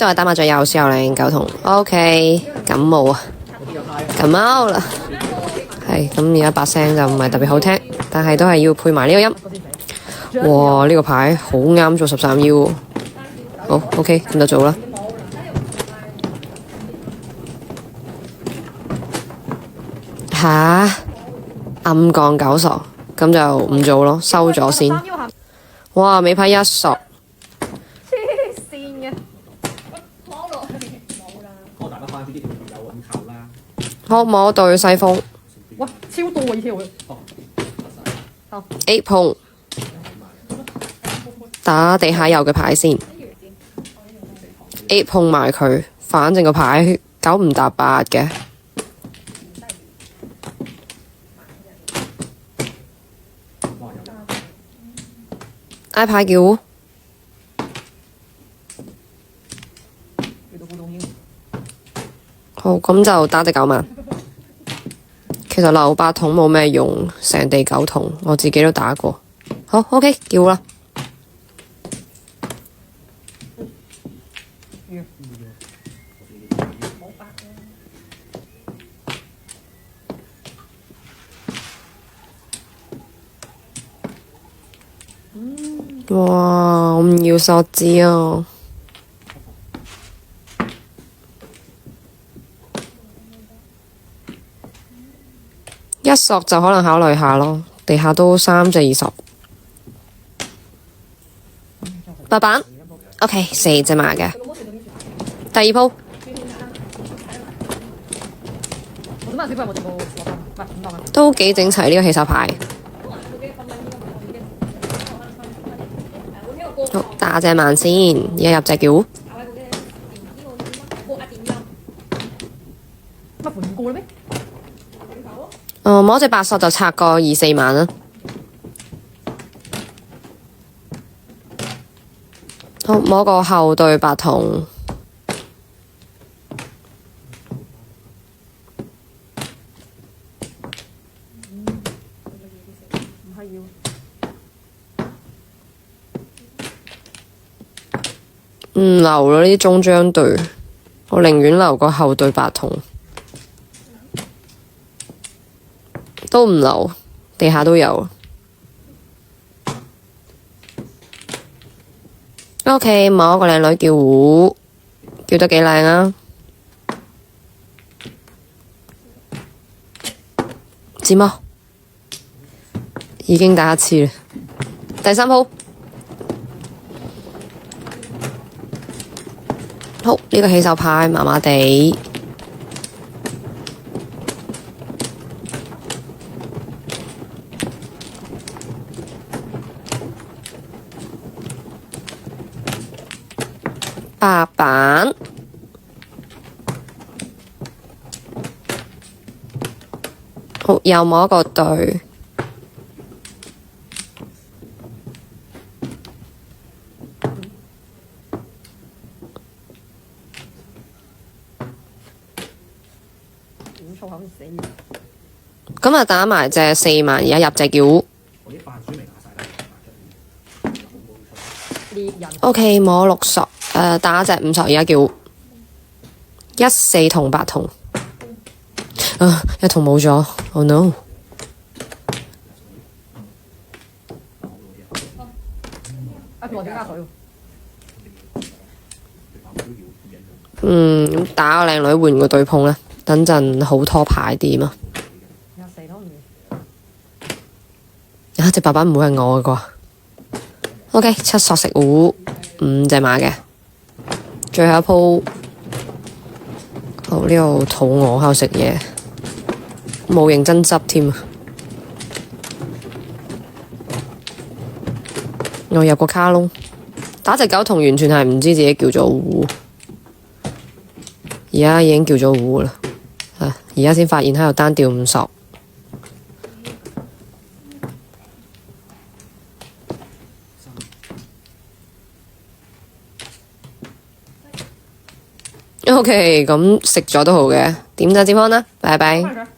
都係打麻雀有時候領九筒。OK， 感冒啊，感冒啦。係咁，而家把聲就唔係特別好聽，但係都係要配埋呢個音。哇！呢個牌好啱做13腰。好 OK， 咁就做啦。吓？暗降9索，咁就唔做咯，收咗先。哇！尾牌1索。黐線嘅，攞落去冇啦。我打得翻啲有揾球啦。可摸對西風。哇！超多啊！依條會。好。8碰。打地下有嘅牌先。8碰埋佢，反正個牌9唔搭8嘅。I 牌叫，好，咁就打隻9萬。其實留8筒冇咩用，成地9筒，我自己都打過。好 OK， 叫啦。哇！我唔要索子啊！一索就可能考慮下咯，地下都3隻20。8板 ，OK， 4隻馬嘅。第2鋪。都幾整齊呢個起手牌。好，打隻慢先，而家入隻叫。摸隻8索就拆個2、4萬啦。好，摸個後對8筒。唔留啦，呢啲中張對，我寧願留個後對8筒，都唔留，地下都有。OK， 某一個靚女叫胡，叫得幾靚啊！字貓已經打一次啦，第3鋪。好，呢個起手牌麻麻地，8板，好，又摸一個對。咁啊，打埋隻4萬，而家入隻叫。OK， 摸6索，打隻5索，而家叫1、4同8筒。一筒冇咗 ，Oh no！ 打個靚女換個對碰啦，等陣好拖牌啲嘛。隻8板唔會係我嘅啩 ？OK， 7索食糊，5隻馬嘅，最後一鋪。好，呢度肚餓喺度食嘢，冇認真執添啊！我入個卡窿，打隻9筒完全係唔知自己叫咗糊，而家已經叫咗糊啦。而家先發現喺度單調5索。OK， 咁食咗都好嘅，點就接康啦，拜拜。